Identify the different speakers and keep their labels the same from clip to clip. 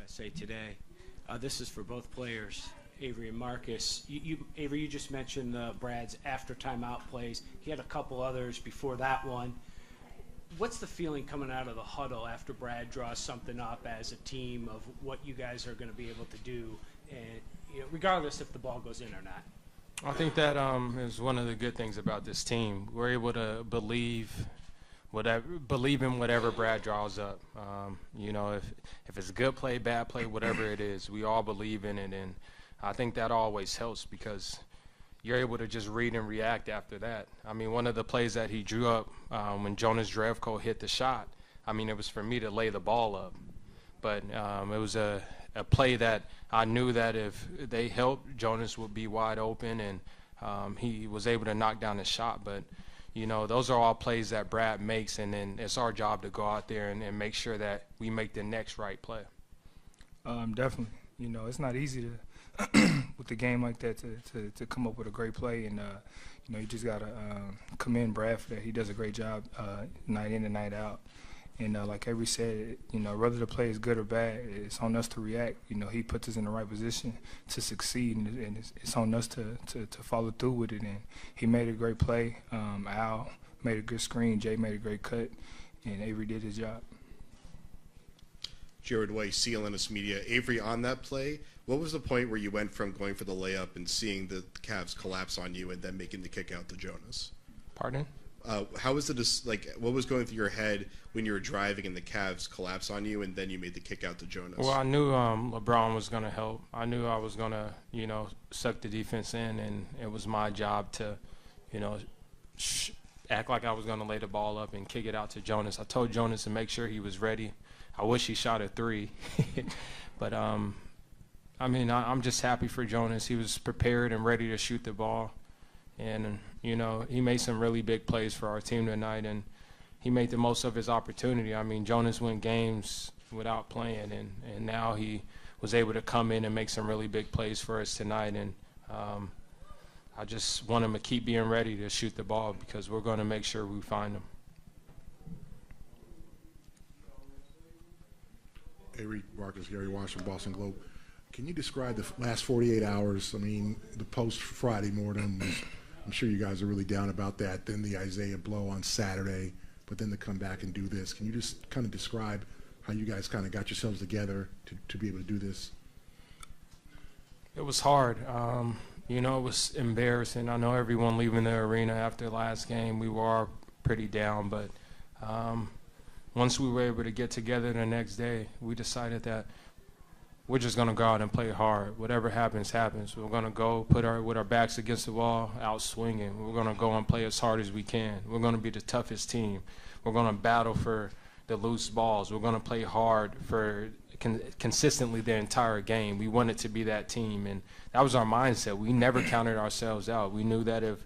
Speaker 1: USA Today. This is for both players, Avery and Marcus. Avery, you just mentioned Brad's after timeout plays. He had a couple others before that one. What's the feeling coming out of the huddle after Brad draws something up as a team of what you guys are going to be able to do, and regardless if the ball goes in or not?
Speaker 2: I think that is one of the good things about this team. We're able to believe in whatever Brad draws up. If it's a good play, bad play, whatever it is, we all believe in it, and I think that always helps because you're able to just read and react after that. I mean, one of the plays that he drew up when Jonas Drevko hit the shot, I mean, it was for me to lay the ball up. But it was a play that I knew that if they helped, Jonas would be wide open, and he was able to knock down the shot. But, those are all plays that Brad makes, and then it's our job to go out there and make sure that we make the next right play.
Speaker 3: Definitely. It's not easy to with a game like that to come up with a great play, and you just gotta commend Brad for that. He does a great job night in and night out. And like Avery said, whether the play is good or bad, it's on us to react. He puts us in the right position to succeed, and it's on us to follow through with it. And he made a great play. Al made a good screen. Jay made a great cut, and Avery did his job.
Speaker 4: Jared Way, CLNS Media. Avery, on that play, what was the point where you went from going for the layup and seeing the Cavs collapse on you and then making the kick out to Jonas?
Speaker 2: Pardon?
Speaker 4: How was what was going through your head when you were driving and the Cavs collapse on you and then you made the kick out to Jonas?
Speaker 2: Well, I knew LeBron was going to help. I knew I was going to, suck the defense in, and it was my job to, act like I was going to lay the ball up and kick it out to Jonas. I told Jonas to make sure he was ready. I wish he shot a three. But, I'm just happy for Jonas. He was prepared and ready to shoot the ball. And, he made some really big plays for our team tonight, and he made the most of his opportunity. I mean, Jonas went games without playing, and now he was able to come in and make some really big plays for us tonight. And I just want him to keep being ready to shoot the ball because we're going to make sure we find him.
Speaker 5: Avery, Marcus, Gary Washington, Boston Globe. Can you describe the last 48 hours? I mean, the post-Friday mortem, I'm sure you guys are really down about that. Then the Isaiah blow on Saturday, but then to come back and do this. Can you just kind of describe how you guys kind of got yourselves together to be able to do this?
Speaker 2: It was hard. It was embarrassing. I know everyone leaving the arena after the last game, we were all pretty down, but once we were able to get together the next day, we decided that we're just going to go out and play hard. Whatever happens, happens. We're going to go with our backs against the wall, out swinging. We're going to go and play as hard as we can. We're going to be the toughest team. We're going to battle for the loose balls. We're going to play hard for consistently the entire game. We wanted to be that team, and that was our mindset. We never counted ourselves out. We knew that if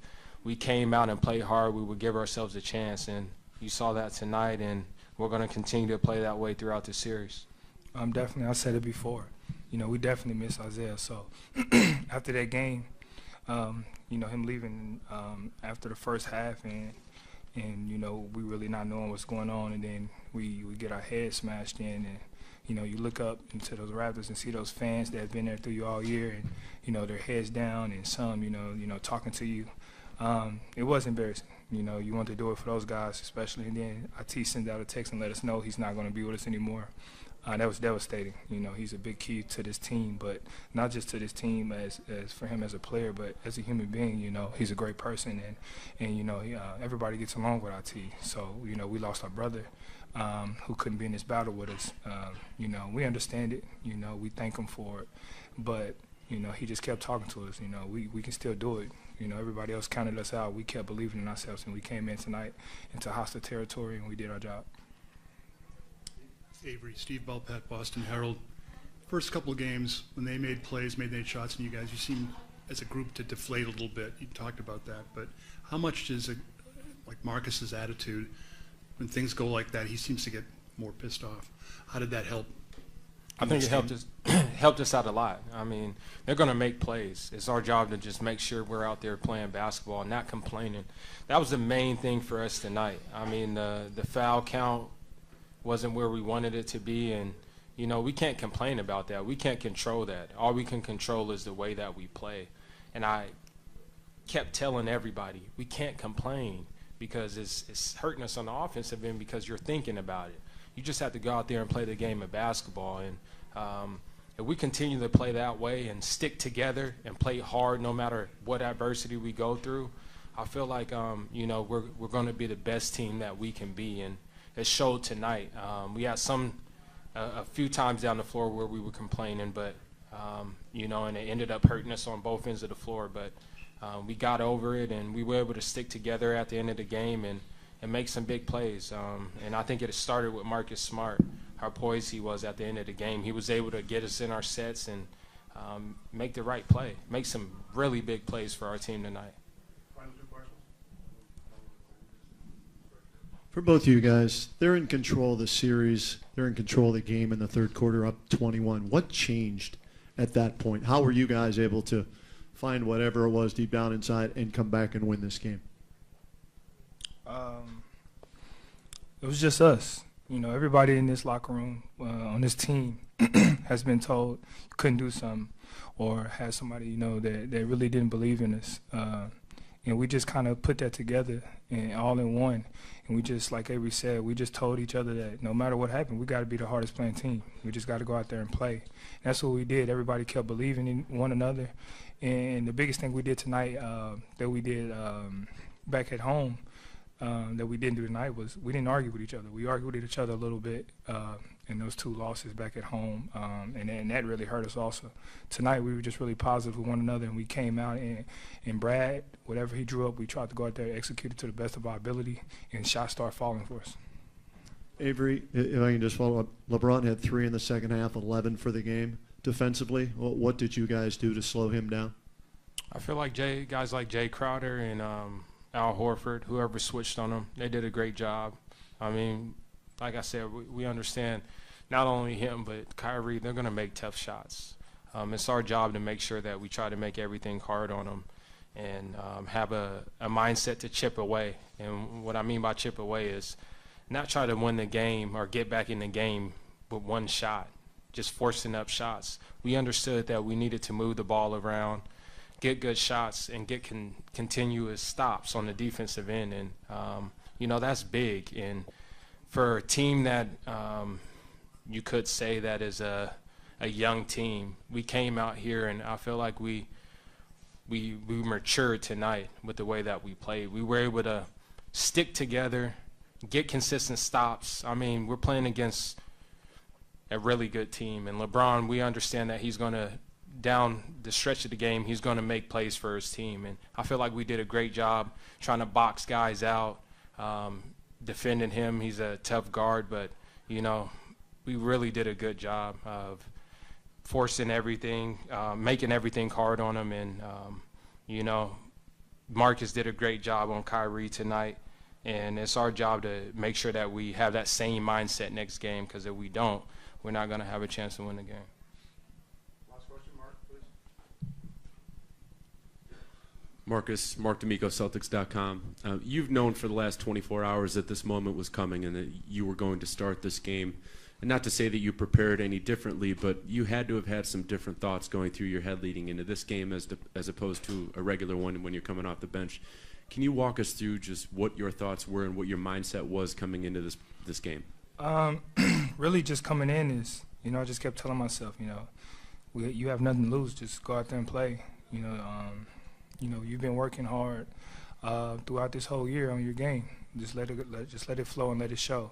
Speaker 2: we came out and played hard, we would give ourselves a chance, and you saw that tonight, and we're going to continue to play that way throughout the series.
Speaker 3: Definitely, I said it before. We definitely miss Isaiah. So after that game, him leaving after the first half, and we really not knowing what's going on, and then we get our heads smashed in, and you look up into those Raptors and see those fans that have been there through you all year, and their heads down, and some talking to you. It was embarrassing. You want to do it for those guys, especially, and then IT sent out a text and let us know he's not going to be with us anymore. That was devastating. He's a big key to this team, but not just to this team as for him as a player, but as a human being. He's a great person, and everybody gets along with IT. So we lost our brother, who couldn't be in this battle with us. We understand it. We thank him for it, but he just kept talking to us. We can still do it. Everybody else counted us out. We kept believing in ourselves, and we came in tonight into hostile territory, and we did our job.
Speaker 6: Avery, Steve Belpat, Boston Herald. First couple of games, when they made plays, made shots, and you guys, you seemed as a group to deflate a little bit. You talked about that, but how much does like Marcus's attitude when things go like that? He seems to get more pissed off. How did that help?
Speaker 2: I think it helped us out a lot. I mean, they're going to make plays. It's our job to just make sure we're out there playing basketball and not complaining. That was the main thing for us tonight. I mean, the foul count wasn't where we wanted it to be, and You know, we can't complain about that. We can't control that. All we can control is the way that we play. And I kept telling everybody, we can't complain because it's hurting us on the offensive end because you're thinking about it. You just have to go out there and play the game of basketball. And if we continue to play that way and stick together and play hard no matter what adversity we go through, I feel like, you know, we're going to be the best team that we can be. And it showed tonight. We had a few times down the floor where we were complaining, but, you know, and it ended up hurting us on both ends of the floor. But we got over it, and we were able to stick together at the end of the game and make some big plays. And I think it started with Marcus Smart, how poised he was at the end of the game. He was able to get us in our sets and make the right play, make some really big plays for our team tonight.
Speaker 7: For both of you guys, they're in control of the series. They're in control of the game in the third quarter, up 21. What changed at that point? How were you guys able to find whatever it was deep down inside and come back and win this game?
Speaker 3: It was just us. You know, everybody in this locker room, on this team, has been told you couldn't do something, or had somebody, you know, that really didn't believe in us. And we just kind of put that together and all in one. And we just, like Avery said, we just told each other that no matter what happened, we got to be the hardest playing team. We just got to go out there and play. And that's what we did. Everybody kept believing in one another. And the biggest thing we did tonight, that we did back at home, that we didn't do tonight, was we didn't argue with each other. We argued with each other a little bit in those two losses back at home, and that really hurt us also. Tonight we were just really positive with one another, and we came out and Brad, whatever he drew up, we tried to go out there and execute it to the best of our ability, and shots started falling for us.
Speaker 7: Avery, if I can just follow up, LeBron had 3 in the second half, 11 for the game. Defensively, what did you guys do to slow him down?
Speaker 2: I feel like guys like Jay Crowder and Al Horford, whoever switched on them, they did a great job. I mean, like I said, we understand not only him but Kyrie, they're going to make tough shots. It's our job to make sure that we try to make everything hard on them and have a mindset to chip away. And what I mean by chip away is not try to win the game or get back in the game with one shot, just forcing up shots. We understood that we needed to move the ball around, get good shots, and get continuous stops on the defensive end. And, you know, that's big. And for a team that you could say that is a young team, we came out here, and I feel like we matured tonight with the way that we played. We were able to stick together, get consistent stops. I mean, we're playing against a really good team. And LeBron, we understand that he's going to, down the stretch of the game, he's going to make plays for his team. And I feel like we did a great job trying to box guys out, defending him. He's a tough guard, but, you know, we really did a good job of forcing everything, making everything hard on him. And, you know, Marcus did a great job on Kyrie tonight. And it's our job to make sure that we have that same mindset next game, because if we don't, we're not going to have a chance to win the game.
Speaker 8: Marcus, Mark D'Amico, Celtics.com. You've known for the last 24 hours that this moment was coming and that you were going to start this game. And not to say that you prepared any differently, but you had to have had some different thoughts going through your head leading into this game as opposed to a regular one when you're coming off the bench. Can you walk us through just what your thoughts were and what your mindset was coming into this game?
Speaker 3: Really just coming in is, you know, I just kept telling myself, you know, you have nothing to lose. Just go out there and play. You know, you've been working hard throughout this whole year on your game. Just let it flow and let it show.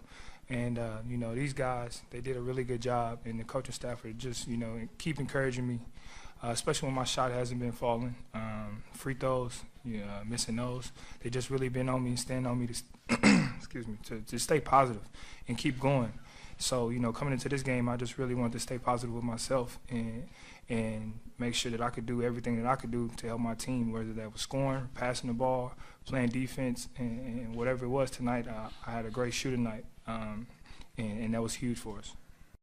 Speaker 3: And you know, these guys, they did a really good job, and the coaching staff are just, you know, keep encouraging me, especially when my shot hasn't been falling. Free throws, missing those. They just really been on me and staying on me to, excuse me, to stay positive and keep going. So, you know, coming into this game, I just really wanted to stay positive with myself and make sure that I could do everything that I could do to help my team, whether that was scoring, passing the ball, playing defense, and whatever it was tonight. I had a great shooting night, and that was huge for us.